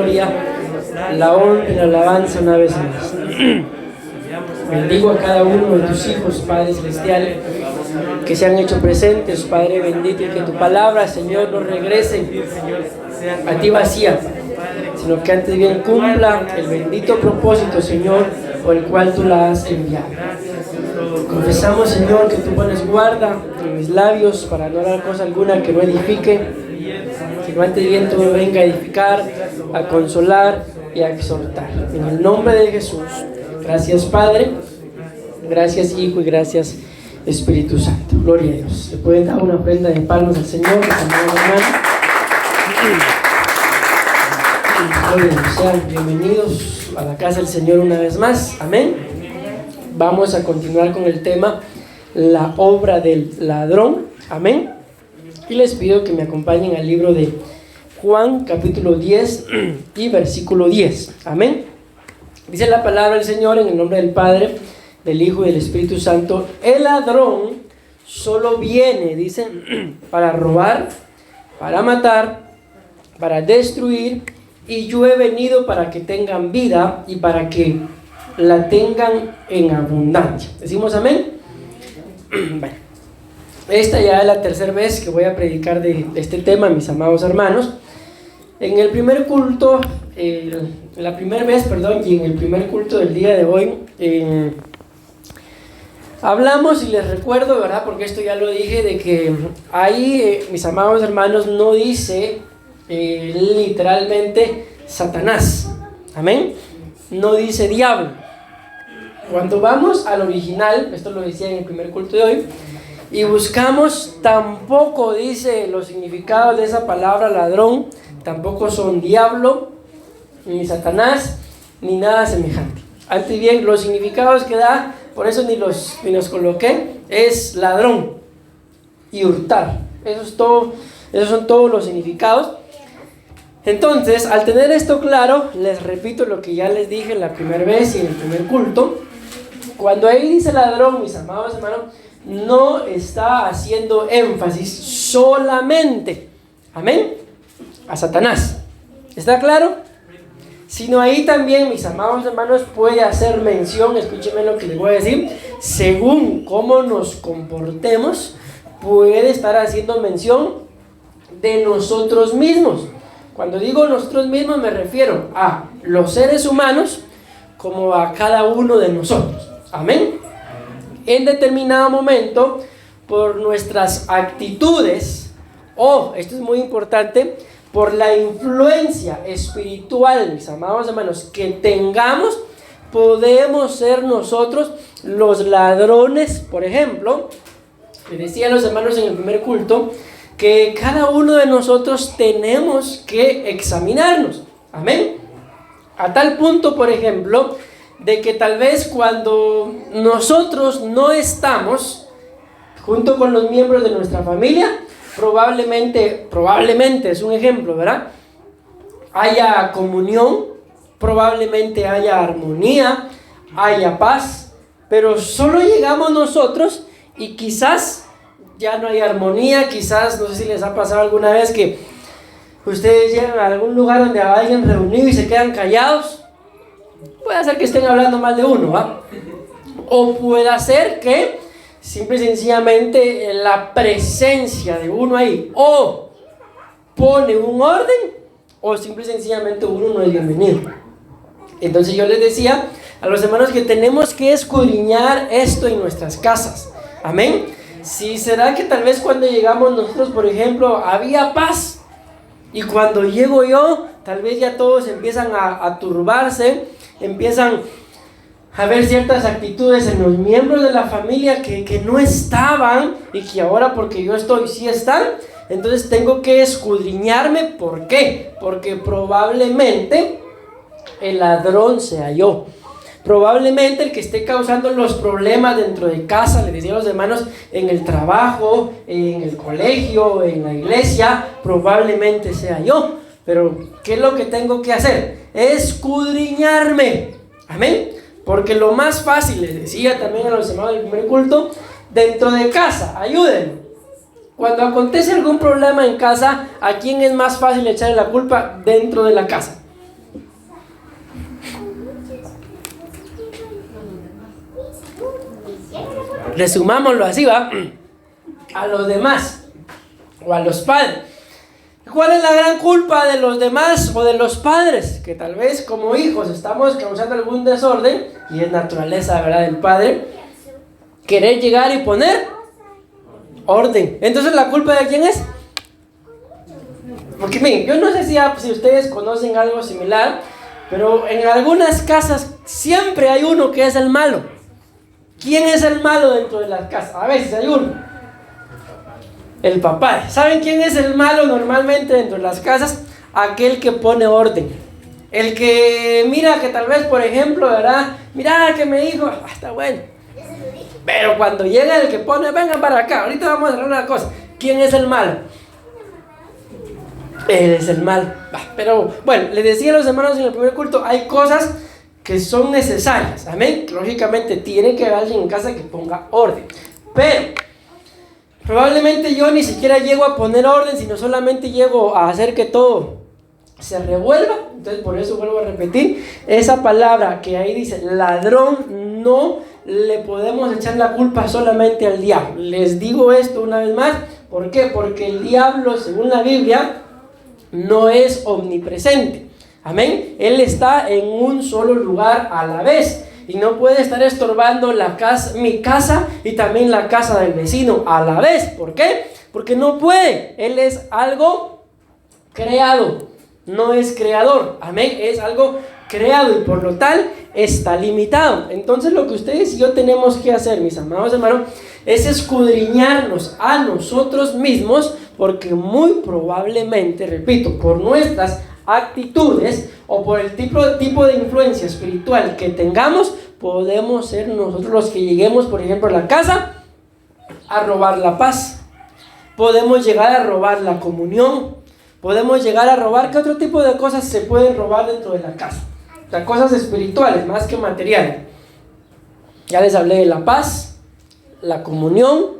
gloria, la honra y la alabanza una vez más. Bendigo a cada uno de tus hijos, Padre Celestial, que se han hecho presentes, Padre bendito, y que tu palabra, Señor, no regrese a ti vacía, sino que antes bien cumpla el bendito propósito, Señor, por el cual tú la has enviado. Confesamos, Señor, que tú pones guarda en mis labios para no hablar cosa alguna que no edifique, sino antes bien todo venga a edificar, a consolar y a exhortar. En el nombre de Jesús. Gracias, Padre, gracias, Hijo, y gracias, Espíritu Santo. Gloria a Dios. ¿Le pueden dar una ofrenda de palmas al Señor? Gloria a Dios. Sean bienvenidos a la casa del Señor una vez más. Amén. Vamos a continuar con el tema, la obra del ladrón. Amén. Y les pido que me acompañen al libro de Juan, capítulo 10 y versículo 10. Amén. Dice la palabra del Señor en el nombre del Padre, del Hijo y del Espíritu Santo. El ladrón solo viene, dice, para robar, para matar, para destruir, y yo he venido para que tengan vida y para que la tengan en abundancia. ¿Decimos amén? Bueno, esta ya es la tercera vez que voy a predicar de este tema, mis amados hermanos. En el primer culto, la primera vez, y en el primer culto del día de hoy, hablamos, y les recuerdo, ¿verdad? Porque esto ya lo dije, de que ahí, mis amados hermanos, no dice literalmente Satanás. Amén. No dice diablo. Cuando vamos al original, esto lo decía en el primer culto de hoy, y buscamos, tampoco dice los significados de esa palabra ladrón, tampoco son diablo, ni Satanás, ni nada semejante. Antes bien, los significados que da, por eso ni los coloqué, es ladrón y hurtar. Eso es todo, esos son todos los significados. Entonces, al tener esto claro, les repito lo que ya les dije la primera vez y en el primer culto. Cuando ahí dice ladrón, mis amados hermanos, no está haciendo énfasis solamente, amén, a Satanás. ¿Está claro? Sino ahí también, mis amados hermanos, puede hacer mención, escúchenme lo que les voy a decir, según cómo nos comportemos, puede estar haciendo mención de nosotros mismos. Cuando digo nosotros mismos me refiero a los seres humanos como a cada uno de nosotros. Amén. En determinado momento, por nuestras actitudes, esto es muy importante, por la influencia espiritual, mis amados hermanos, que tengamos, podemos ser nosotros los ladrones. Por ejemplo, les decía a los hermanos en el primer culto, que cada uno de nosotros tenemos que examinarnos. Amén. A tal punto, por ejemplo, de que tal vez cuando nosotros no estamos junto con los miembros de nuestra familia, probablemente es un ejemplo, ¿verdad? Haya comunión, probablemente haya armonía, haya paz, pero solo llegamos nosotros y quizás ya no hay armonía. Quizás, no sé si les ha pasado alguna vez que ustedes llegan a algún lugar donde hay alguien reunido y se quedan callados. Puede ser que estén hablando mal de uno, ¿va? O puede ser que simple y sencillamente la presencia de uno ahí o pone un orden, o simple y sencillamente uno no es bienvenido. Entonces yo les decía a los hermanos que tenemos que escudriñar esto en nuestras casas. Amén. Si será que tal vez cuando llegamos nosotros, por ejemplo, había paz, y cuando llego yo, tal vez ya todos empiezan a turbarse, empiezan a ver ciertas actitudes en los miembros de la familia que no estaban, y que ahora porque yo estoy sí están. Entonces tengo que escudriñarme. ¿Por qué? Porque probablemente el ladrón sea yo. Probablemente el que esté causando los problemas dentro de casa, les decía a los hermanos, en el trabajo, en el colegio, en la iglesia, probablemente sea yo. Pero ¿qué es lo que tengo que hacer? Escudriñarme. Amén. Porque lo más fácil, les decía también a los hermanos del primer culto, dentro de casa, ayúdenme. Cuando acontece algún problema en casa, ¿a quién es más fácil echarle la culpa? Dentro de la casa. Resumámoslo así, ¿va? A los demás o a los padres. ¿Cuál es la gran culpa de los demás o de los padres? Que tal vez como hijos estamos causando algún desorden, y es naturaleza, ¿verdad?, del padre, querer llegar y poner orden. Entonces, ¿la culpa de quién es? Porque miren, yo no sé si ustedes conocen algo similar, pero en algunas casas siempre hay uno que es el malo. ¿Quién es el malo dentro de las casas? A veces hay uno. El papá. ¿Saben quién es el malo normalmente dentro de las casas? Aquel que pone orden. El que mira que tal vez, por ejemplo, ¿verdad? Mira que me dijo, está bueno. Pero cuando llega el que pone, vengan para acá, ahorita vamos a hacer una cosa. ¿Quién es el malo? Él es el malo. Pero bueno, les decía a los hermanos en el primer culto, hay cosas que son necesarias. Amén. Lógicamente tiene que haber alguien en casa que ponga orden. Pero probablemente yo ni siquiera llego a poner orden, sino solamente llego a hacer que todo se revuelva. Entonces, por eso vuelvo a repetir esa palabra que ahí dice ladrón. No le podemos echar la culpa solamente al diablo. Les digo esto una vez más. ¿Por qué? Porque el diablo, según la Biblia, no es omnipresente. Amén. Él está en un solo lugar a la vez. Y no puede estar estorbando mi casa y también la casa del vecino a la vez. ¿Por qué? Porque no puede. Él es algo creado, no es creador. Amén. Es algo creado y por lo tal está limitado. Entonces lo que ustedes y yo tenemos que hacer, mis amados hermanos, es escudriñarnos a nosotros mismos, porque muy probablemente, repito, por nuestras actitudes o por el tipo de influencia espiritual que tengamos, podemos ser nosotros los que lleguemos, por ejemplo, a la casa a robar la paz. Podemos llegar a robar la comunión. Podemos llegar a robar, ¿qué otro tipo de cosas se pueden robar dentro de la casa? O sea, cosas espirituales más que materiales. Ya les hablé de la paz, la comunión,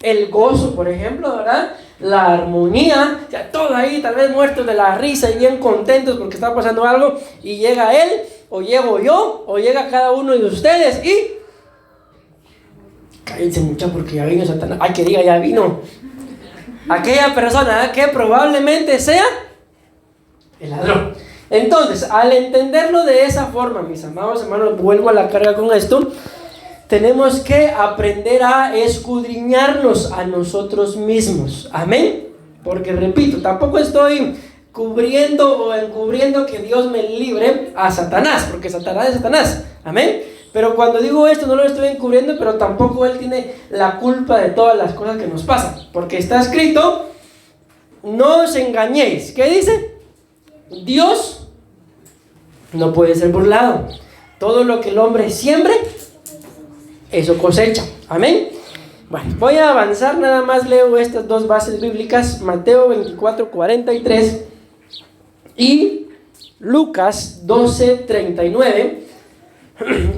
el gozo, por ejemplo, ¿verdad? La armonía, ya todos ahí tal vez muertos de la risa y bien contentos porque está pasando algo, y llega él, o llego yo, o llega cada uno de ustedes y cállense mucho porque ya vino Satanás. Ay, que diga ya vino aquella persona que probablemente sea el ladrón. Entonces, al entenderlo de esa forma, mis amados hermanos, vuelvo a la carga con esto. Tenemos que aprender a escudriñarnos a nosotros mismos. Amén. Porque repito, tampoco estoy cubriendo o encubriendo que Dios me libre a Satanás, porque Satanás es Satanás. Amén. Pero cuando digo esto no lo estoy encubriendo, pero tampoco él tiene la culpa de todas las cosas que nos pasan. Porque está escrito, no os engañéis. ¿Qué dice? Dios no puede ser burlado. Todo lo que el hombre siembre, eso cosecha. Amén. Bueno, voy a avanzar, nada más leo estas dos bases bíblicas, Mateo 24:43 y Lucas 12:39.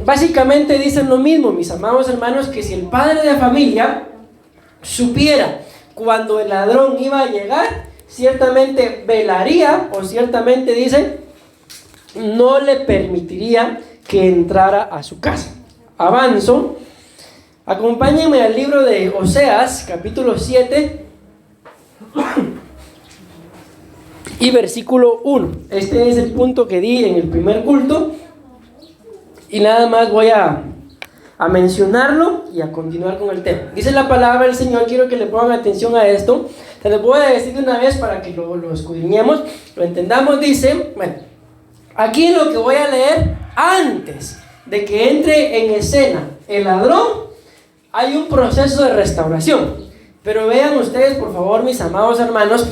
Básicamente dicen lo mismo, mis amados hermanos, que si el padre de familia supiera cuando el ladrón iba a llegar, ciertamente velaría, o ciertamente dicen, no le permitiría que entrara a su casa. Avanzo. Acompáñenme al libro de Oseas, capítulo 7 y versículo 1. Este es el punto que di en el primer culto y nada más voy a mencionarlo y a continuar con el tema. Dice la palabra del Señor, quiero que le pongan atención a esto. Se lo voy a decir de una vez para que lo escudriñemos, lo entendamos. Dice, bueno, aquí en lo que voy a leer, antes de que entre en escena el ladrón, hay un proceso de restauración. Pero vean ustedes, por favor, mis amados hermanos,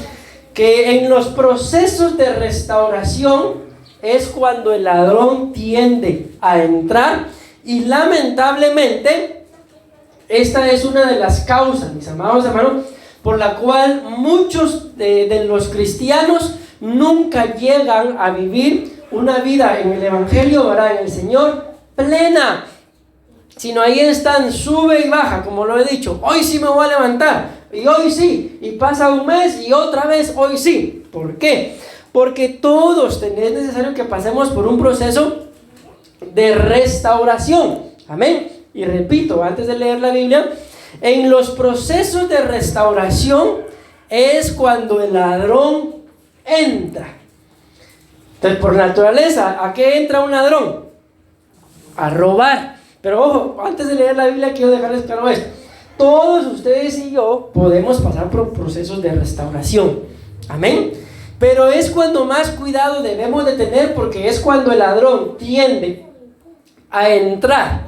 que en los procesos de restauración es cuando el ladrón tiende a entrar, y lamentablemente esta es una de las causas, mis amados hermanos, por la cual muchos de los cristianos nunca llegan a vivir una vida en el Evangelio, ¿verdad?, en el Señor, plena, sino ahí están, sube y baja, como lo he dicho. Hoy sí me voy a levantar, y hoy sí, y pasa un mes y otra vez hoy sí. ¿Por qué? Porque todos es necesario que pasemos por un proceso de restauración. Amén. y repito, antes de leer la Biblia, en los procesos de restauración es cuando el ladrón entra. Entonces, por naturaleza, ¿a qué entra un ladrón? A robar. Pero ojo, antes de leer la Biblia quiero dejarles claro esto. Todos ustedes y yo podemos pasar por procesos de restauración. Amén. Pero es cuando más cuidado debemos de tener, porque es cuando el ladrón tiende a entrar.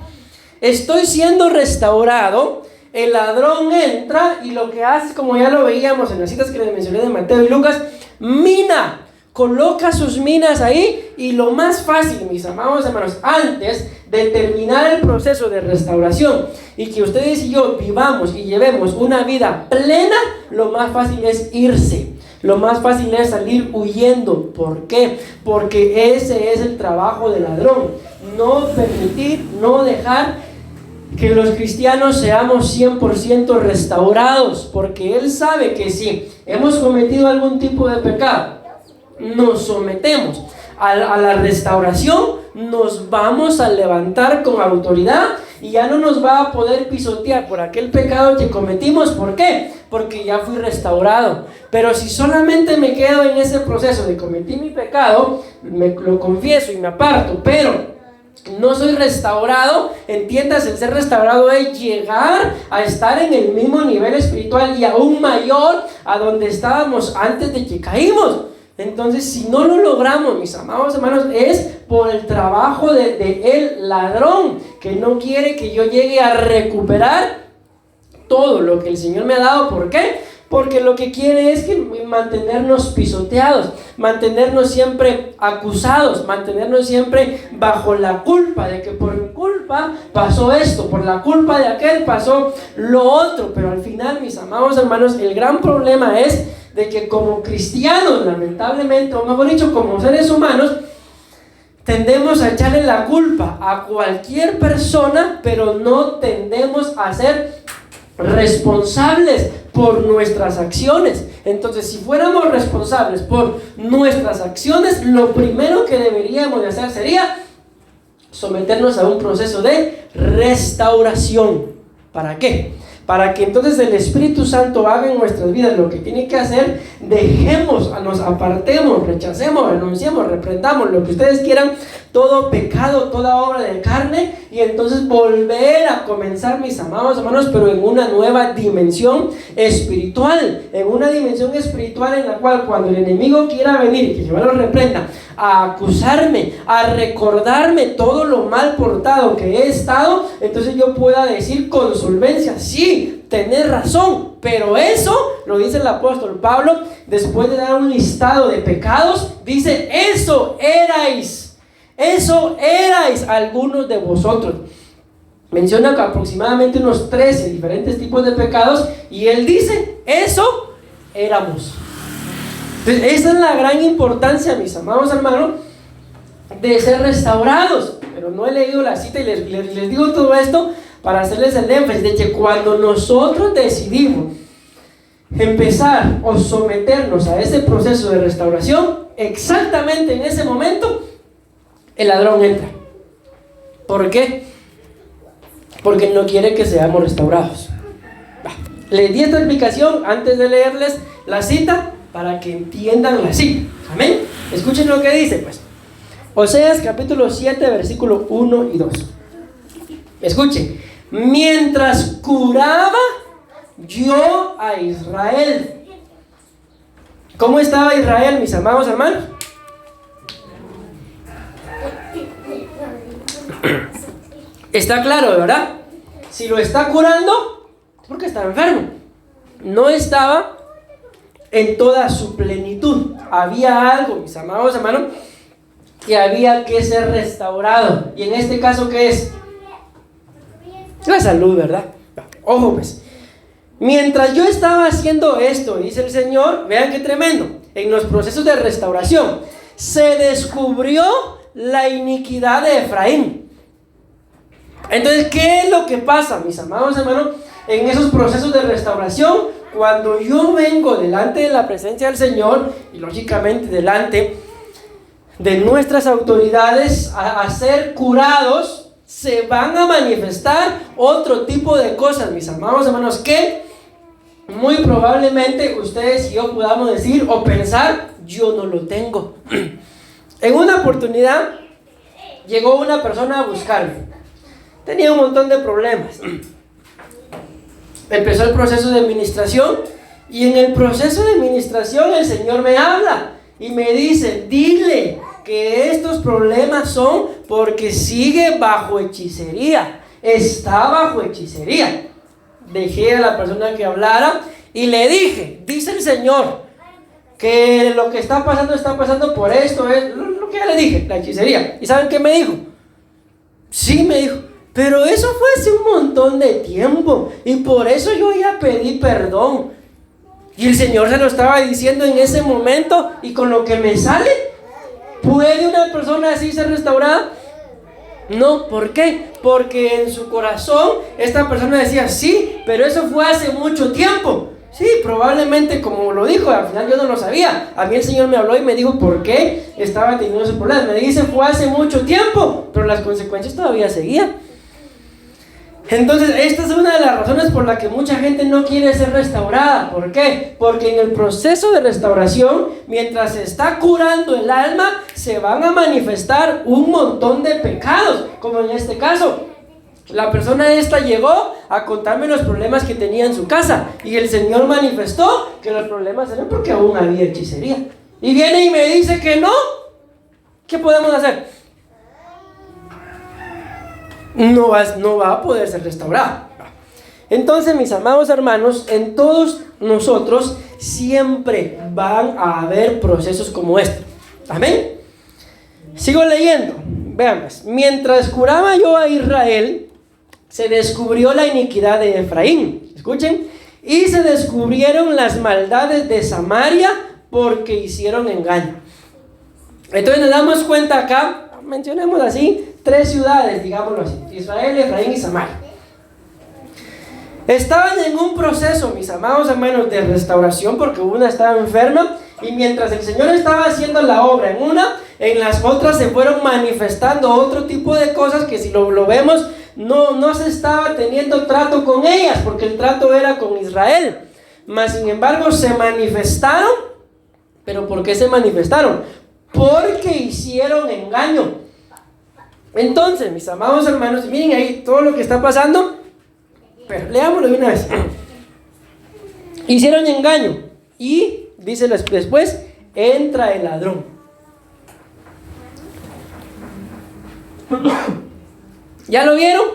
Estoy siendo restaurado, el ladrón entra y lo que hace, como ya lo veíamos en las citas que les mencioné de Mateo y Lucas, mina. Coloca sus minas ahí, y lo más fácil, mis amados hermanos, antes de terminar el proceso de restauración y que ustedes y yo vivamos y llevemos una vida plena, lo más fácil es irse. Lo más fácil es salir huyendo. ¿Por qué? Porque ese es el trabajo del ladrón. No permitir, no dejar que los cristianos seamos 100% restaurados, porque él sabe que si hemos cometido algún tipo de pecado, nos sometemos a la restauración, nos vamos a levantar con autoridad y ya no nos va a poder pisotear por aquel pecado que cometimos. ¿Por qué? Porque ya fui restaurado. Pero si solamente me quedo en ese proceso de cometí mi pecado, me lo confieso y me aparto, pero no soy restaurado, entiendas, el ser restaurado es llegar a estar en el mismo nivel espiritual y aún mayor a donde estábamos antes de que caímos. Entonces, si no lo logramos, mis amados hermanos, es por el trabajo de el ladrón, que no quiere que yo llegue a recuperar todo lo que el Señor me ha dado. ¿Por qué? Porque lo que quiere es que mantenernos pisoteados, mantenernos siempre acusados, mantenernos siempre bajo la culpa de que por mi culpa pasó esto, por la culpa de aquel pasó lo otro. Pero al final, mis amados hermanos, el gran problema es de que como cristianos, lamentablemente, o mejor dicho, como seres humanos, tendemos a echarle la culpa a cualquier persona, pero no tendemos a ser responsables por nuestras acciones. Entonces, si fuéramos responsables por nuestras acciones, lo primero que deberíamos de hacer sería someternos a un proceso de restauración. ¿Para qué? Para que entonces el Espíritu Santo haga en nuestras vidas lo que tiene que hacer. Dejemos, nos apartemos, rechacemos, renunciemos, reprendamos, lo que ustedes quieran, todo pecado, toda obra de carne, y entonces volver a comenzar, mis amados hermanos, pero en una nueva dimensión espiritual, en una dimensión espiritual en la cual cuando el enemigo quiera venir y que Jehová lo reprenda, a acusarme, a recordarme todo lo mal portado que he estado, entonces yo pueda decir con solvencia, sí, tenés razón. Pero eso lo dice el apóstol Pablo después de dar un listado de pecados. Dice, eso erais algunos de vosotros. Menciona que aproximadamente unos 13 diferentes tipos de pecados, y él dice, eso éramos. Entonces, esa es la gran importancia, mis amados hermanos, de ser restaurados. Pero no he leído la cita y les digo todo esto para hacerles el énfasis de que cuando nosotros decidimos empezar o someternos a ese proceso de restauración, exactamente en ese momento el ladrón entra. ¿Por qué? Porque no quiere que seamos restaurados. Les di esta explicación antes de leerles la cita para que entiendan la cita. Amén. Escuchen lo que dice, pues. Oseas capítulo 7, versículo 1 y 2. Escuchen. Mientras curaba yo a Israel. ¿Cómo estaba Israel, mis amados hermanos? Está claro, ¿verdad? Si lo está curando, es porque está enfermo. No estaba en toda su plenitud. Había algo, mis amados hermanos, que había que ser restaurado. Y en este caso, ¿qué es? La salud, ¿verdad? Ojo, pues. Mientras yo estaba haciendo esto, dice el Señor, vean qué tremendo, en los procesos de restauración, se descubrió la iniquidad de Efraín. Entonces, ¿qué es lo que pasa, mis amados hermanos, en esos procesos de restauración? Cuando yo vengo delante de la presencia del Señor, y lógicamente delante de nuestras autoridades, a ser curados, se van a manifestar otro tipo de cosas, mis amados hermanos, que muy probablemente ustedes y yo podamos decir o pensar, yo no lo tengo. En una oportunidad llegó una persona a buscarme. Tenía un montón de problemas. Empezó el proceso de administración y en el proceso de administración el Señor me habla y me dice, dile que estos problemas son porque sigue bajo hechicería, está bajo hechicería. Dejé a la persona que hablara y le dije, dice el Señor que lo que está pasando por esto, es lo que ya le dije, la hechicería. ¿Y saben qué me dijo? Sí, me dijo, pero eso fue hace un montón de tiempo y por eso yo ya pedí perdón. Y el Señor se lo estaba diciendo en ese momento y con lo que me sale, ¿puede una persona así ser restaurada? No, ¿por qué? Porque en su corazón esta persona decía, sí, pero eso fue hace mucho tiempo. Sí, probablemente como lo dijo, al final yo no lo sabía. A mí el Señor me habló y me dijo por qué estaba teniendo ese problema. Me dice, fue hace mucho tiempo, pero las consecuencias todavía seguían. Entonces, esta es una de las razones por la que mucha gente no quiere ser restaurada. ¿Por qué? Porque en el proceso de restauración, mientras se está curando el alma, se van a manifestar un montón de pecados, como en este caso. La persona esta llegó a contarme los problemas que tenía en su casa y el Señor manifestó que los problemas eran porque aún había hechicería. Y viene y me dice que no. ¿Qué podemos hacer? No va a poder ser restaurado. Entonces, mis amados hermanos, en todos nosotros siempre van a haber procesos como este. Amén. Sigo leyendo. Veamos. Mientras curaba yo a Israel, se descubrió la iniquidad de Efraín. Escuchen. Y se descubrieron las maldades de Samaria porque hicieron engaño. Entonces nos damos cuenta acá, mencionemos así, 3 ciudades, digámoslo así: Israel, Efraín y Samaria. Estaban en un proceso, mis amados hermanos, de restauración, porque una estaba enferma y mientras el Señor estaba haciendo la obra en las otras se fueron manifestando otro tipo de cosas que si lo vemos, no se estaba teniendo trato con ellas, porque el trato era con Israel. Mas sin embargo se manifestaron. ¿Pero por qué se manifestaron? Porque hicieron engaño. Entonces, mis amados hermanos, miren ahí todo lo que está pasando. Pero leámoslo de una vez. Hicieron engaño. Y, dice después, entra el ladrón. ¿Ya lo vieron?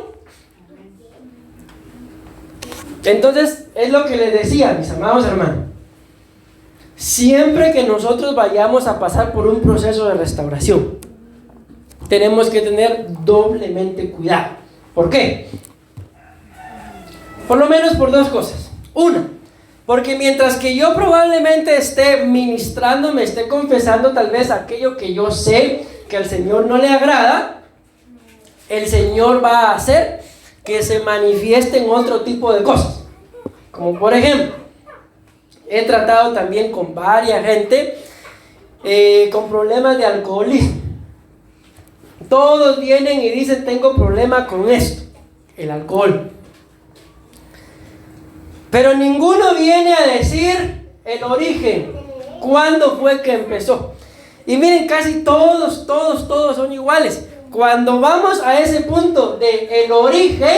Entonces, es lo que les decía, mis amados hermanos. Siempre que nosotros vayamos a pasar por un proceso de restauración, tenemos que tener doblemente cuidado. ¿Por qué? Por lo menos por 2 cosas. Una, porque mientras que yo probablemente esté ministrando, me esté confesando tal vez aquello que yo sé que al Señor no le agrada, el Señor va a hacer que se manifiesten otro tipo de cosas. Como por ejemplo, he tratado también con varias gente con problemas de alcoholismo. Todos vienen y dicen, tengo problema con esto, el alcohol. Pero ninguno viene a decir el origen, cuándo fue que empezó. Y miren, casi todos son iguales. Cuando vamos a ese punto de el origen,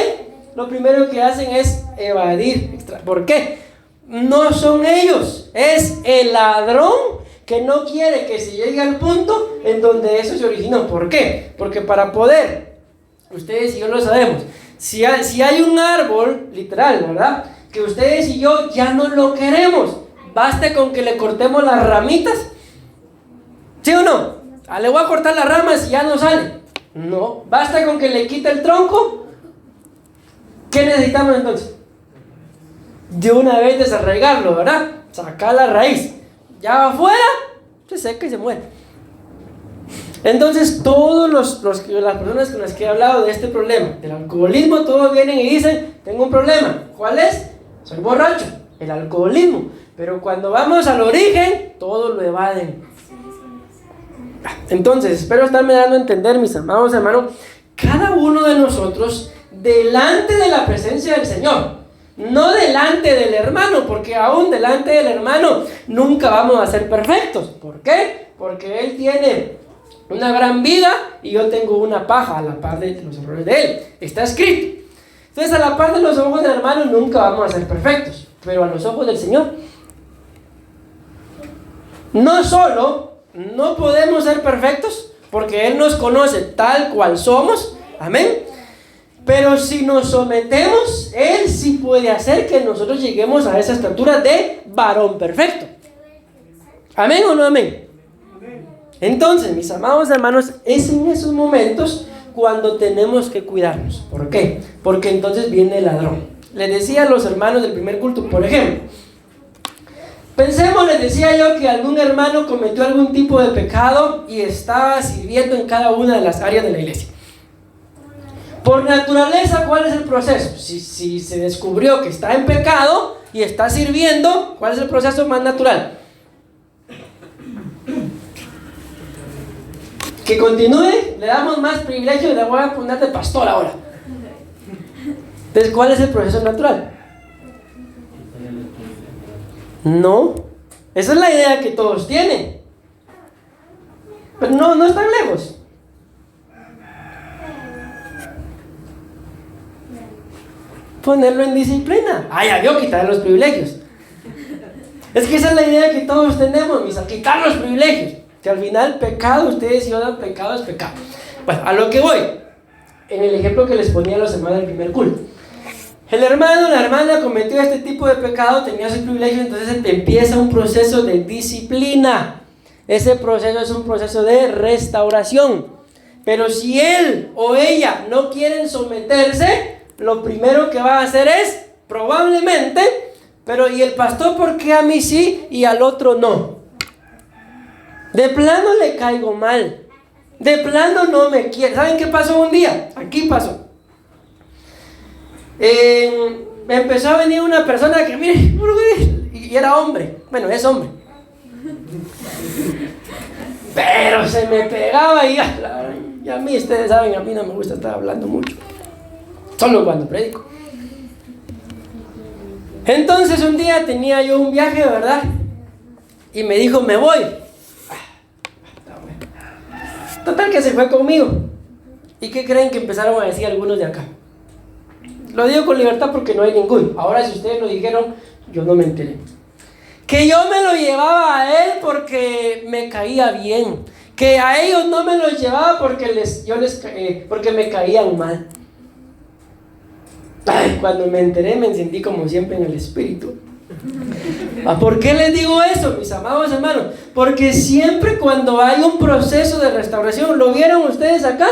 lo primero que hacen es evadir. ¿Por qué? No son ellos, es el ladrón que no quiere que se llegue al punto en donde eso se originó. ¿Por qué? Porque para poder, ustedes y yo lo sabemos, si hay un árbol, literal, ¿verdad?, que ustedes y yo ya no lo queremos, basta con que le cortemos las ramitas. ¿Sí o no? Le voy a cortar las ramas y ya no sale. No, basta con que le quite el tronco. ¿Qué necesitamos entonces? De una vez desarraigarlo, ¿verdad? Sacar la raíz. Ya va afuera, se seca y se muere. Entonces todas las personas con las que he hablado de este problema, del alcoholismo, todos vienen y dicen, tengo un problema. ¿Cuál es? Soy borracho, el alcoholismo. Pero cuando vamos al origen, todos lo evaden. Entonces, espero estarme dando a entender, mis amados hermanos, cada uno de nosotros delante de la presencia del Señor, no delante del hermano, porque aún delante del hermano nunca vamos a ser perfectos. ¿Por qué? Porque Él tiene una gran vida y yo tengo una paja a la par de los errores de Él. Está escrito. Entonces, a la par de los ojos del hermano nunca vamos a ser perfectos, pero a los ojos del Señor, no solo no podemos ser perfectos, porque Él nos conoce tal cual somos, amén, pero si nos sometemos, Él sí puede hacer que nosotros lleguemos a esa estatura de varón perfecto. ¿Amén o no amén? Entonces, mis amados hermanos, es en esos momentos cuando tenemos que cuidarnos. ¿Por qué? Porque entonces viene el ladrón. Les decía a los hermanos del primer culto, por ejemplo, pensemos, les decía yo, que algún hermano cometió algún tipo de pecado y estaba sirviendo en cada una de las áreas de la iglesia. Por naturaleza, ¿cuál es el proceso? Si se descubrió que está en pecado y está sirviendo, ¿cuál es el proceso más natural? Que continúe, le damos más privilegio y le voy a poner de pastor ahora. Entonces, ¿cuál es el proceso natural? No, esa es la idea que todos tienen, pero no están lejos. Ponerlo en disciplina. Ya vio, quitar los privilegios. Es que esa es la idea que todos tenemos, quitar los privilegios. Que al final pecado, ustedes y odan, pecado es pecado. Bueno, a lo que voy, en el ejemplo que les ponía a los hermanos del primer culto. El hermano o la hermana cometió este tipo de pecado, tenía sus privilegios, entonces empieza un proceso de disciplina. Ese proceso es un proceso de restauración. Pero si él o ella no quieren someterse, lo primero que va a hacer es, probablemente, pero ¿y el pastor por qué a mí sí y al otro no? De plano le caigo mal. De plano no me quiere. ¿Saben qué pasó un día? Aquí pasó. Me empezó a venir una persona que, mire, y era hombre. Bueno, es hombre. Pero se me pegaba y a mí, ustedes saben, a mí no me gusta estar hablando mucho. Solo cuando predico. Entonces un día tenía yo un viaje, ¿verdad? Y me dijo, me voy. Total que se fue conmigo. ¿Y qué creen que empezaron a decir algunos de acá? Lo digo con libertad porque no hay ninguno. Ahora si ustedes lo dijeron, yo no me enteré. Que yo me lo llevaba a él porque me caía bien. Que a ellos no me los llevaba porque porque me caían mal. Cuando me enteré me sentí como siempre en el espíritu. ¿Por qué les digo eso, mis amados hermanos? Porque siempre cuando hay un proceso de restauración, ¿lo vieron ustedes acá?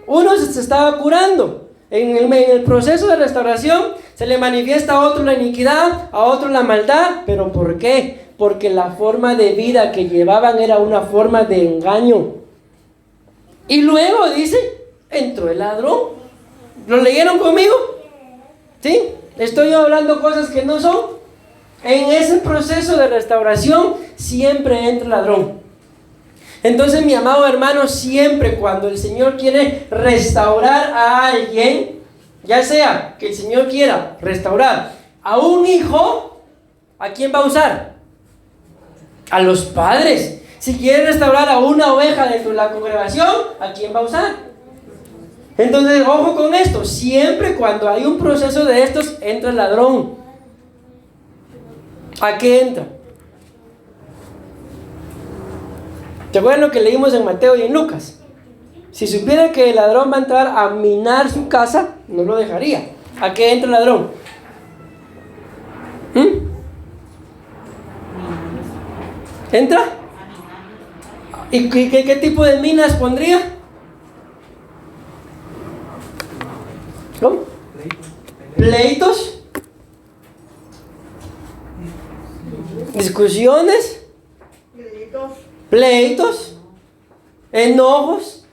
Uno se estaba curando. En el proceso de restauración se le manifiesta a otro la iniquidad, a otro la maldad. ¿Pero por qué? Porque la forma de vida que llevaban era una forma de engaño. Y luego dice, entró el ladrón. ¿Lo leyeron conmigo? ¿Sí? Estoy yo hablando cosas que no son. En ese proceso de restauración siempre entra el ladrón. Entonces, mi amado hermano, siempre cuando el Señor quiere restaurar a alguien, ya sea que el Señor quiera restaurar a un hijo, ¿a quién va a usar? A los padres. Si quiere restaurar a una oveja dentro de la congregación, ¿a quién va a usar? Entonces, ojo con esto, siempre cuando hay un proceso de estos, entra el ladrón. ¿A qué entra? ¿Te acuerdas lo que leímos en Mateo y en Lucas? Si supiera que el ladrón va a entrar a minar su casa, no lo dejaría. ¿A qué entra el ladrón? ¿Entra? ¿Y qué tipo de minas pondría? ¿Cómo? ¿Pleitos? ¿Discusiones? ¿Pleitos? ¿Enojos?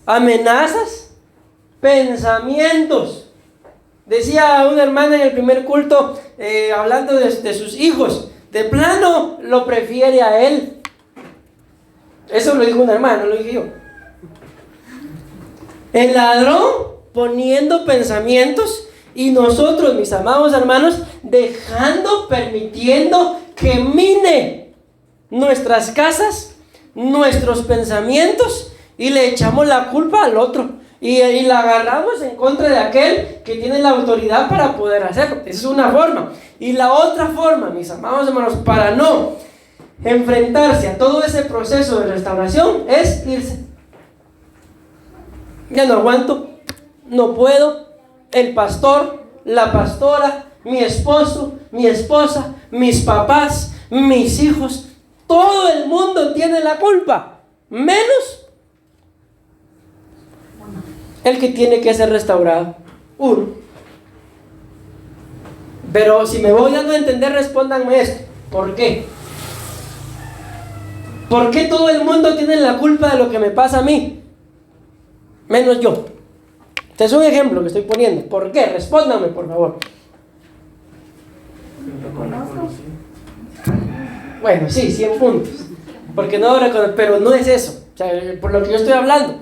¿Amenazas? ¿Pensamientos? Decía una hermana en el primer culto, hablando de sus hijos, de plano lo prefiere a él. Eso lo dijo una hermana, no lo dije yo. El ladrón poniendo pensamientos y nosotros, mis amados hermanos, dejando, permitiendo que mine nuestras casas, nuestros pensamientos, y le echamos la culpa al otro. Y la agarramos en contra de aquel que tiene la autoridad para poder hacerlo. Esa es una forma. Y la otra forma, mis amados hermanos, para no enfrentarse a todo ese proceso de restauración, es irse. Ya no aguanto, no puedo. El pastor, la pastora, mi esposo, mi esposa, mis papás, mis hijos, todo el mundo tiene la culpa, menos el que tiene que ser restaurado, uno. Pero si me voy dando a entender, respóndanme esto. ¿Por qué? ¿Por qué todo el mundo tiene la culpa de lo que me pasa a mí? Menos yo. Este es un ejemplo que estoy poniendo. ¿Por qué? Respóndanme, por favor. Bueno, sí, 100 puntos. Porque no lo reconozco, pero no es eso. O sea, por lo que yo estoy hablando.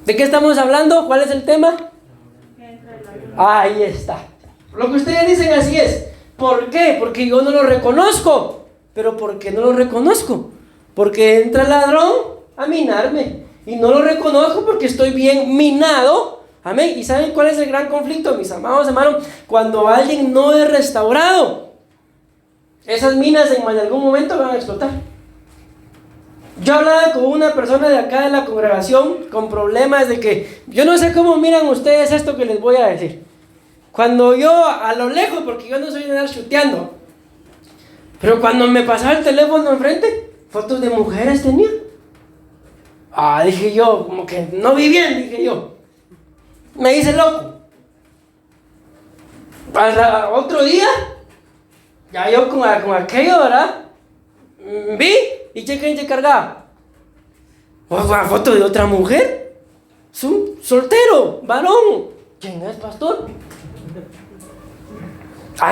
¿De qué estamos hablando? ¿Cuál es el tema? Ahí está. Lo que ustedes dicen así es. ¿Por qué? Porque yo no lo reconozco. ¿Pero por qué no lo reconozco? Porque entra el ladrón a minarme. Y no lo reconozco porque estoy bien minado. Amén. ¿Y saben cuál es el gran conflicto, mis amados hermanos? Cuando alguien no es restaurado, esas minas en algún momento van a explotar. Yo hablaba con una persona de acá de la congregación con problemas de que yo no sé cómo miran ustedes esto que les voy a decir. Cuando yo a lo lejos, porque yo no soy de andar chuteando, pero cuando me pasaba el teléfono enfrente, fotos de mujeres tenía. Dije yo, como que no vi bien, dije yo. Me hice loco. Otro día, ya yo con aquello, ¿verdad? Vi y chequé cargaba. Una foto de otra mujer. Es un soltero, varón. ¿Quién es, pastor?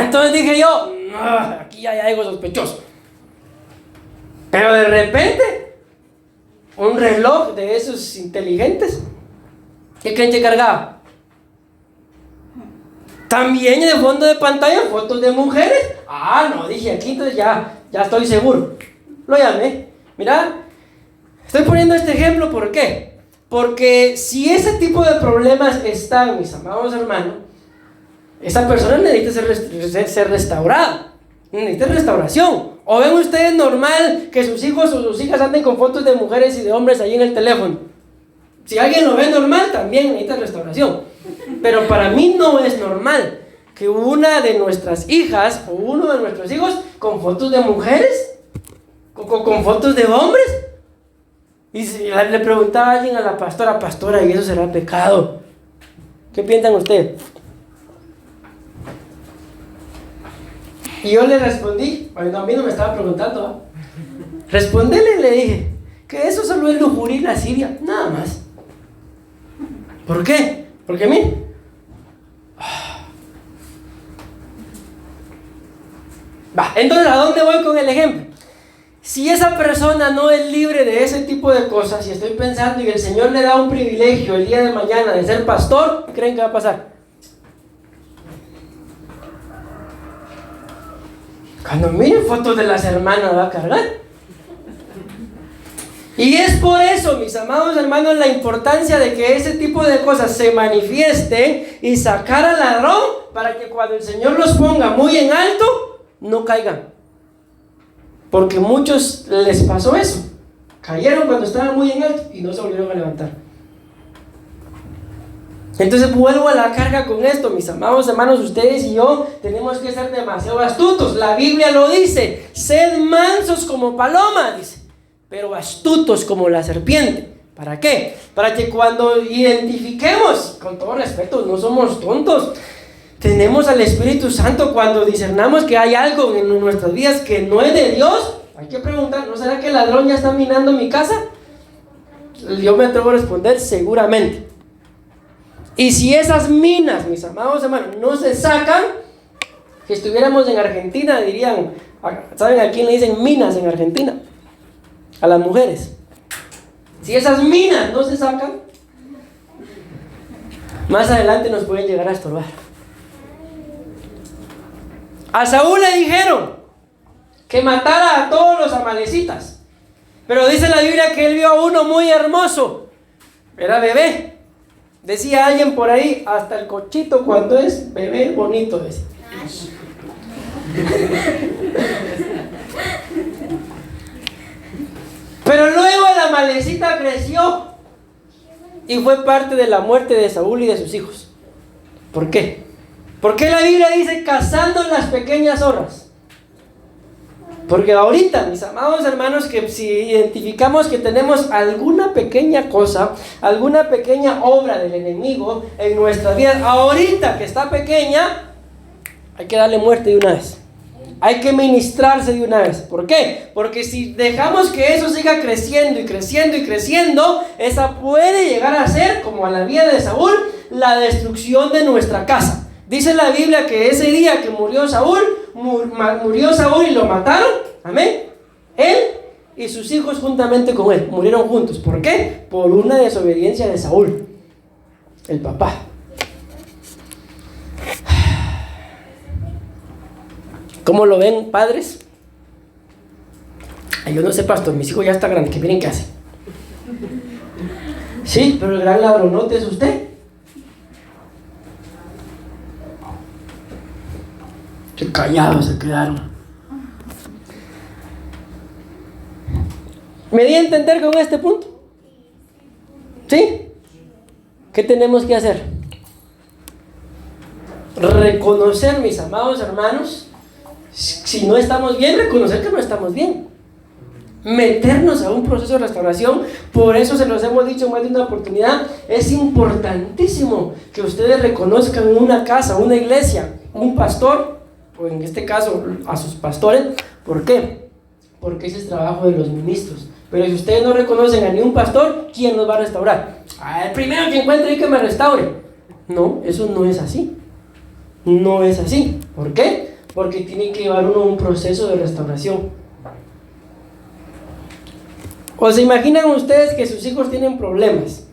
Entonces dije yo, aquí hay algo sospechoso. Pero de repente, un reloj de esos inteligentes. ¿Qué creen que cargaba? También de fondo de pantalla fotos de mujeres. No, dije aquí, entonces ya estoy seguro. Lo llamé. Mira, estoy poniendo este ejemplo, ¿por qué? Porque si ese tipo de problemas están, mis amados hermanos, esa persona necesita ser restaurada. Necesita restauración. ¿O ven ustedes normal que sus hijos o sus hijas anden con fotos de mujeres y de hombres ahí en el teléfono? Si alguien lo ve normal, también necesita restauración. Pero para mí no es normal que una de nuestras hijas o uno de nuestros hijos con fotos de mujeres, con fotos de hombres. Y le preguntaba a alguien a la pastora, ¿y eso será pecado? ¿Qué piensan ustedes? Y yo le respondí, bueno, a mí no me estaba preguntando, respondele, le dije, que eso solo es lujuria y lascivia, nada más. ¿Por qué? Porque mire, entonces, ¿a dónde voy con el ejemplo? Si esa persona no es libre de ese tipo de cosas, y estoy pensando y el Señor le da un privilegio el día de mañana de ser pastor, ¿qué creen que va a pasar? Cuando miren fotos de las hermanas va a cargar. Y es por eso, mis amados hermanos, la importancia de que ese tipo de cosas se manifiesten y sacar al ladrón para que cuando el Señor los ponga muy en alto, no caigan. Porque muchos les pasó eso. Cayeron cuando estaban muy en alto y no se volvieron a levantar. Entonces vuelvo a la carga con esto, mis amados hermanos, ustedes y yo tenemos que ser demasiado astutos. La Biblia lo dice, sed mansos como paloma, dice, pero astutos como la serpiente. ¿Para qué? Para que cuando identifiquemos, con todo respeto, no somos tontos, tenemos al Espíritu Santo, cuando discernamos que hay algo en nuestras vidas que no es de Dios, hay que preguntar, ¿no será que el ladrón ya está minando mi casa? Yo me atrevo a responder, seguramente. Y si esas minas, mis amados hermanos, no se sacan, si estuviéramos en Argentina dirían, ¿saben a quién le dicen minas en Argentina? a las mujeres. Si esas minas no se sacan, más adelante nos pueden llegar a estorbar. A Saúl le dijeron que matara a todos los amalecitas, pero dice la Biblia que él vio a uno muy hermoso, era bebé. Decía alguien por ahí, hasta el cochito cuando es bebé bonito, decía. Pero luego el amalecita creció y fue parte de la muerte de Saúl y de sus hijos. ¿Por qué? Porque la Biblia dice cazando las pequeñas zorras. Porque ahorita, mis amados hermanos, que si identificamos que tenemos alguna pequeña cosa, alguna pequeña obra del enemigo en nuestra vida, ahorita que está pequeña, hay que darle muerte de una vez. Hay que ministrarse de una vez. ¿Por qué? Porque si dejamos que eso siga creciendo y creciendo y creciendo, esa puede llegar a ser, como a la vida de Saúl, la destrucción de nuestra casa. Dice la Biblia que ese día que murió Saúl y lo mataron, amén, él y sus hijos juntamente con él, murieron juntos. ¿Por qué? Por una desobediencia de Saúl, el papá. ¿Cómo lo ven, padres? Ay, yo no sé, pastor, mis hijos ya están grandes, que miren qué hacen. Sí, pero el gran ladronote es usted. Qué callados se quedaron. ¿Me di a entender con este punto? ¿Sí? ¿Qué tenemos que hacer? Reconocer, mis amados hermanos, si no estamos bien, reconocer que no estamos bien. Meternos a un proceso de restauración. Por eso se los hemos dicho en más de una oportunidad. Es importantísimo que ustedes reconozcan una casa, una iglesia, un pastor, o en este caso a sus pastores. ¿Por qué? Porque ese es el trabajo de los ministros. Pero si ustedes no reconocen a ningún pastor, ¿quién los va a restaurar? El primero que encuentre y que me restaure. No, eso no es así. No es así. ¿Por qué? Porque tiene que llevar uno un proceso de restauración. ¿O se imaginan ustedes que sus hijos tienen problemas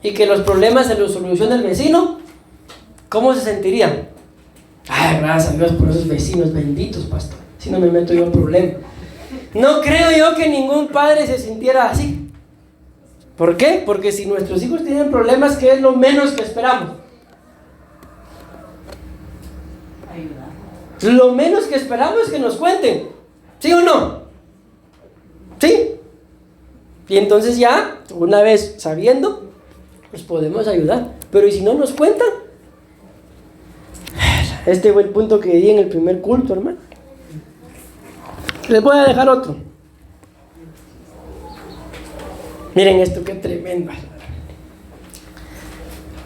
y que los problemas se los soluciona el vecino? ¿Cómo se sentirían? Ay, gracias a Dios por esos vecinos benditos, pastor, si no me meto yo en problema. No creo yo que ningún padre se sintiera así. ¿Por qué? Porque si nuestros hijos tienen problemas, ¿qué es lo menos que esperamos? Lo menos que esperamos es que nos cuenten. ¿Sí o no? ¿Sí? Y entonces ya, una vez sabiendo, pues podemos ayudar. Pero ¿y si no nos cuentan? Este fue el punto que di en el primer culto, hermano. Les voy a dejar otro. Miren esto, qué tremendo.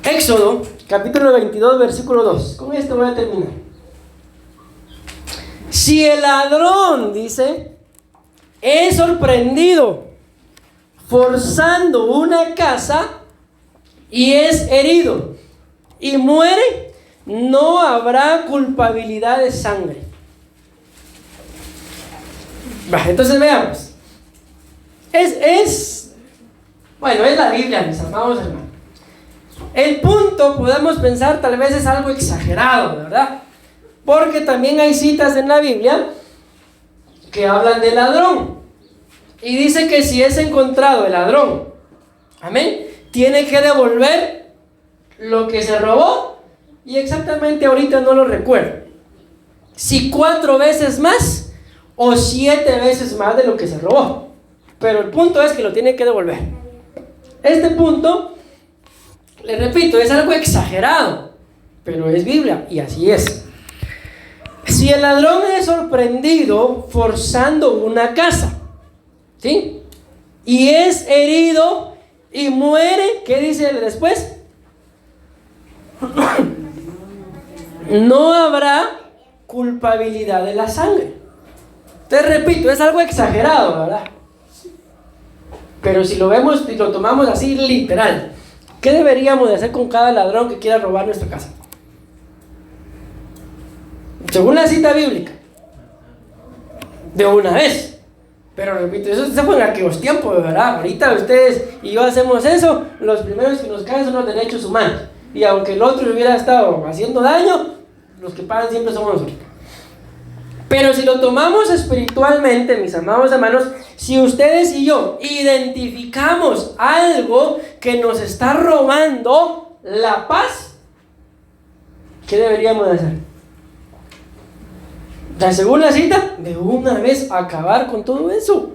Éxodo, capítulo 22, versículo 2. Con esto voy a terminar. Si el ladrón, dice, es sorprendido forzando una casa y es herido y muere, no habrá culpabilidad de sangre. Entonces veamos. Bueno, es la Biblia, mis amados hermanos. El punto, podemos pensar, tal vez es algo exagerado, ¿verdad? Porque también hay citas en la Biblia que hablan del ladrón. Y dice que si es encontrado el ladrón, amén, tiene que devolver lo que se robó. Y exactamente ahorita no lo recuerdo. Si 4 veces más o 7 veces más de lo que se robó. Pero el punto es que lo tiene que devolver. Este punto, le repito, es algo exagerado, pero es Biblia y así es. Si el ladrón es sorprendido forzando una casa, ¿sí? Y es herido y muere, ¿qué dice después? No habrá culpabilidad de la sangre. Te repito, es algo exagerado, ¿verdad? Pero si lo vemos y lo tomamos así literal, ¿qué deberíamos de hacer con cada ladrón que quiera robar nuestra casa? Según la cita bíblica, de una vez. Pero repito, eso fue en aquellos tiempos, ¿verdad? Ahorita ustedes y yo hacemos eso, los primeros que nos caen son los derechos humanos. Y aunque el otro hubiera estado haciendo daño, los que pagan siempre somos nosotros. Pero si lo tomamos espiritualmente, mis amados hermanos, si ustedes y yo identificamos algo que nos está robando la paz, ¿qué deberíamos hacer? Ya según la cita, de una vez acabar con todo eso.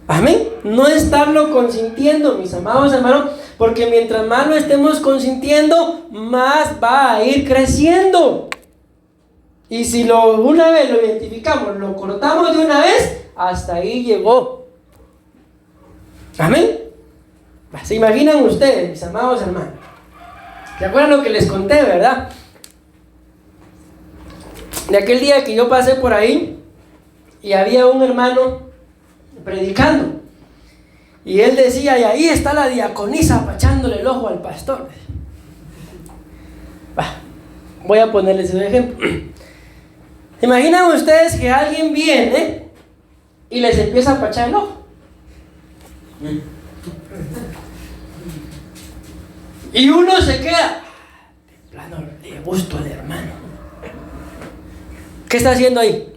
Amén. No estarlo consintiendo, mis amados hermanos, porque mientras más lo estemos consintiendo, más va a ir creciendo. Y si una vez lo identificamos, lo cortamos de una vez, hasta ahí llegó. Amén. ¿Se imaginan ustedes, mis amados hermanos? ¿Se acuerdan lo que les conté, verdad? De aquel día que yo pasé por ahí y había un hermano predicando y él decía, y ahí está la diaconisa apachándole el ojo al pastor. Voy a ponerles un ejemplo. ¿Imaginan ustedes que alguien viene y les empieza a apachar el ojo? Y uno se queda de plano, le gusto al hermano. ¿Qué está haciendo ahí?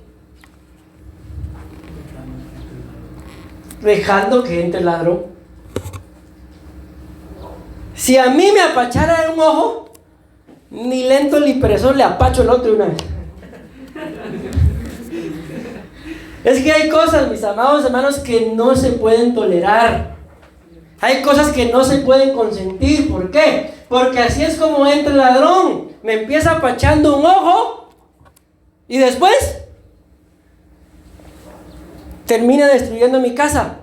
Dejando que entre el ladrón. Si a mí me apachara un ojo, ni lento ni perezoso le apacho el otro de una vez. Es que hay cosas, mis amados hermanos, que no se pueden tolerar. Hay cosas que no se pueden consentir. ¿Por qué? Porque así es como entra el ladrón. Me empieza apachando un ojo y después termina destruyendo mi casa.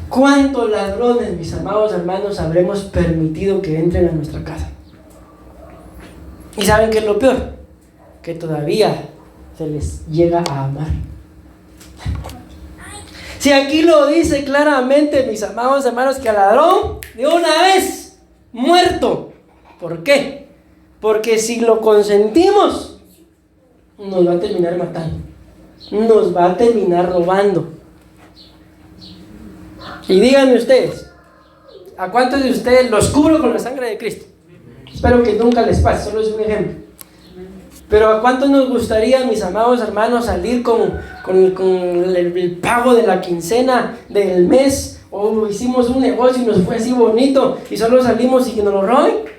¿Cuántos ladrones, mis amados hermanos, habremos permitido que entren a nuestra casa? ¿Y saben qué es lo peor? Que todavía se les llega a amar. Si aquí lo dice claramente, mis amados hermanos, que al ladrón de una vez muerto. ¿Por qué? Porque si lo consentimos, nos va a terminar matando, nos va a terminar robando. Y díganme ustedes, ¿a cuántos de ustedes los cubro con la sangre de Cristo? Espero que nunca les pase, solo es un ejemplo. Pero ¿a cuántos nos gustaría, mis amados hermanos, salir con el pago de la quincena del mes? O hicimos un negocio y nos fue así bonito y solo salimos y que nos lo roben.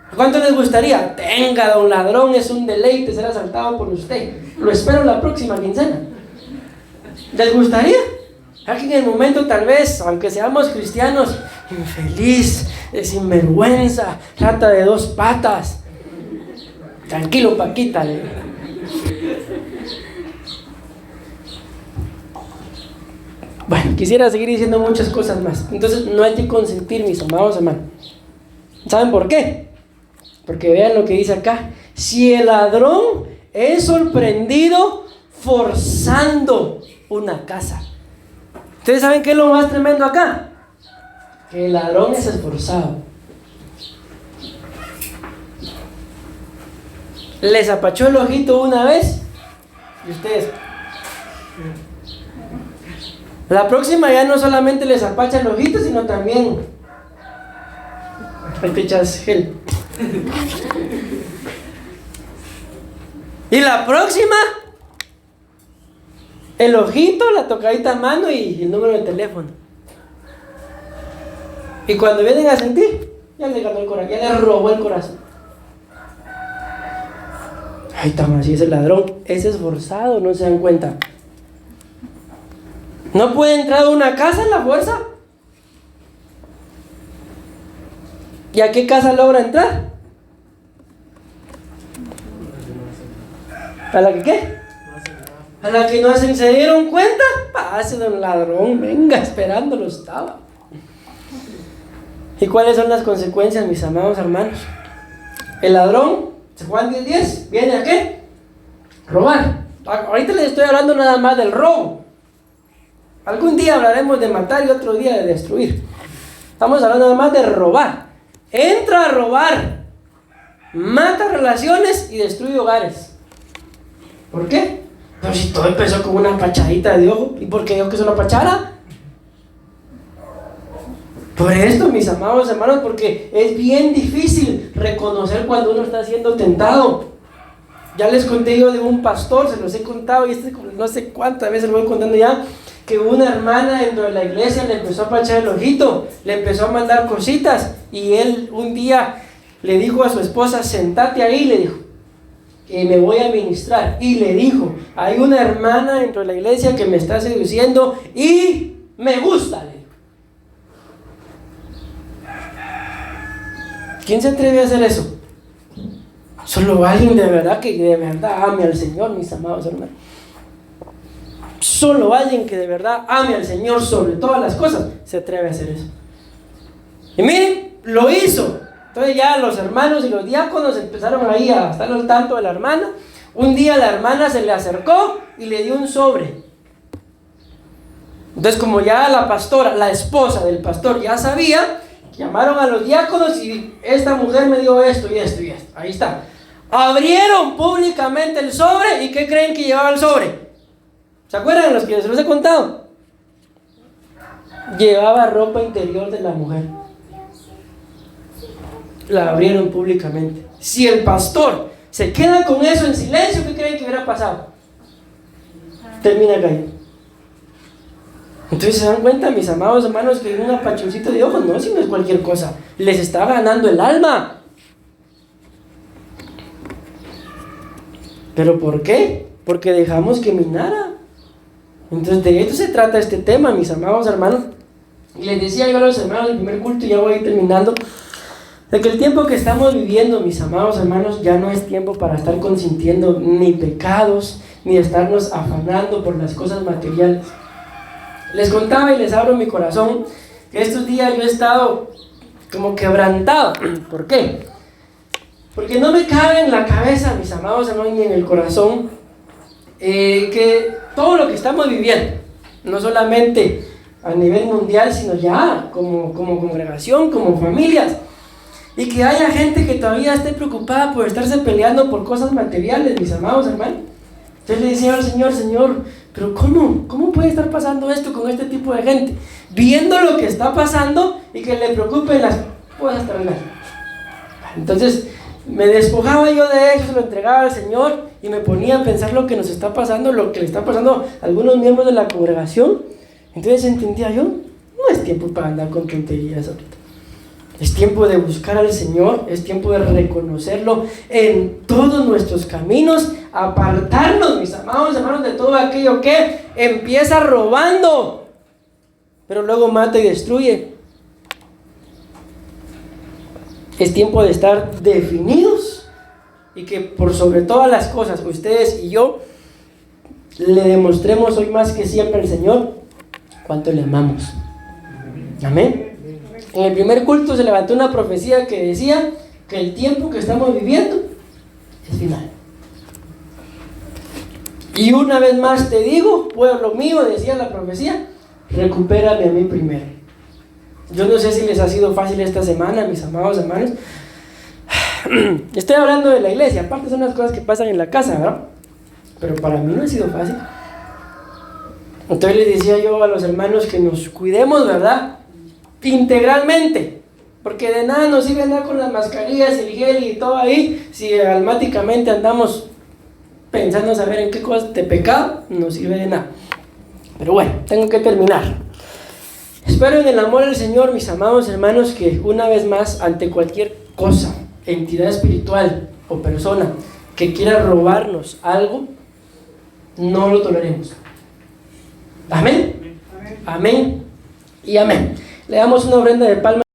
¿A cuántos les gustaría? Tenga, don ladrón, es un deleite ser asaltado por usted. Lo espero la próxima quincena. ¿Les gustaría? Aquí en el momento tal vez, aunque seamos cristianos, infeliz, sinvergüenza, rata de dos patas. Tranquilo, Paquita. Bueno, quisiera seguir diciendo muchas cosas más. Entonces no hay que consentir, mis amados hermanos. ¿Saben por qué? Porque vean lo que dice acá. Si el ladrón es sorprendido forzando una casa. ¿Ustedes saben qué es lo más tremendo acá? Que el ladrón es esforzado. Les apachó el ojito una vez y ustedes, la próxima ya no solamente les apacha el ojito, sino también te echas gel. Y la próxima, el ojito, la tocadita a mano y el número de teléfono. Y cuando vienen a sentir, ya le ganó el corazón, ya le robó el corazón. Ay, tan así es el ladrón, es esforzado, no se dan cuenta. ¿No puede entrar a una casa en la fuerza? ¿Y a qué casa logra entrar? ¿A la que qué? A la que no se dieron cuenta. Pase, don ladrón, venga, esperándolo estaba. ¿Y cuáles son las consecuencias, mis amados hermanos? El ladrón, Juan 10:10, ¿viene a qué? Robar. Ahorita les estoy hablando nada más del robo. Algún día hablaremos de matar y otro día de destruir. Estamos hablando nada más de robar. Entra a robar, mata relaciones y destruye hogares. ¿Por qué? Pero si todo empezó con una pachadita de ojo. ¿Y por qué dijo que es una pachada? Por esto, mis amados hermanos, porque es bien difícil reconocer cuando uno está siendo tentado. Ya les conté yo de un pastor, se los he contado, y no sé cuántas veces lo voy contando ya, que una hermana dentro de la iglesia le empezó a pachar el ojito, le empezó a mandar cositas, y él un día le dijo a su esposa, sentate ahí, le dijo, que me voy a ministrar. Y le dijo, hay una hermana dentro de la iglesia que me está seduciendo y me gusta, le dijo. ¿Quién se atreve a hacer eso? Solo alguien de verdad que de verdad ame al Señor, mis amados hermanos. Solo alguien que de verdad ame al Señor sobre todas las cosas se atreve a hacer eso. Y miren, lo hizo. Entonces ya los hermanos y los diáconos empezaron ahí a estar al tanto de la hermana. Un día la hermana se le acercó y le dio un sobre. Entonces, como ya la pastora, la esposa del pastor ya sabía, llamaron a los diáconos y esta mujer me dio esto y esto y esto. Ahí está. Abrieron públicamente el sobre. ¿Y qué creen que llevaba el sobre? ¿Se acuerdan de los que se los he contado? Llevaba ropa interior de la mujer. La abrieron públicamente. Si el pastor se queda con eso en silencio, ¿qué creen que hubiera pasado? Termina cayendo. Entonces se dan cuenta, mis amados hermanos, que un apachoncito de ojos no es cualquier cosa. Les está ganando el alma. ¿Pero por qué? Porque dejamos que minara. Entonces de esto se trata este tema, mis amados hermanos. Y les decía yo a los hermanos del primer culto, y ya voy a ir terminando, de que el tiempo que estamos viviendo, mis amados hermanos, ya no es tiempo para estar consintiendo ni pecados, ni estarnos afanando por las cosas materiales. Les contaba y les abro mi corazón que estos días yo he estado como quebrantado. ¿Por qué? Porque no me cabe en la cabeza, mis amados hermanos, ni en el corazón, que todo lo que estamos viviendo, no solamente a nivel mundial, sino ya como congregación, como familias, y que haya gente que todavía esté preocupada por estarse peleando por cosas materiales, mis amados hermanos. Entonces le decía al Señor, Señor, pero ¿cómo puede estar pasando esto con este tipo de gente? Viendo lo que está pasando y que le preocupen las cosas terrenales. Entonces me despojaba yo de eso, se lo entregaba al Señor y me ponía a pensar lo que nos está pasando, lo que le está pasando a algunos miembros de la congregación. Entonces entendía yo, no es tiempo para andar con tonterías ahorita. Es tiempo de buscar al Señor, es tiempo de reconocerlo en todos nuestros caminos, apartarnos, mis amados hermanos, de todo aquello que empieza robando, pero luego mata y destruye. Es tiempo de estar definidos y que por sobre todas las cosas, ustedes y yo, le demostremos hoy más que siempre al Señor cuánto le amamos. Amén. En el primer culto se levantó una profecía que decía que el tiempo que estamos viviendo es final. Y una vez más te digo, pueblo mío, decía la profecía, recupérame a mí primero. Yo no sé si les ha sido fácil esta semana, mis amados hermanos. Estoy hablando de la iglesia, aparte son las cosas que pasan en la casa, ¿verdad? Pero para mí no ha sido fácil. Entonces les decía yo a los hermanos que nos cuidemos, ¿verdad? Integralmente, porque de nada nos sirve andar con las mascarillas, el gel y todo ahí, si almáticamente andamos pensando saber en qué cosas de pecado, no sirve de nada. Pero bueno, tengo que terminar. Espero en el amor del Señor, mis amados hermanos, que una vez más, ante cualquier cosa, entidad espiritual o persona que quiera robarnos algo, no lo toleremos. Amén. Amén y amén. Le damos una ofrenda de palmas.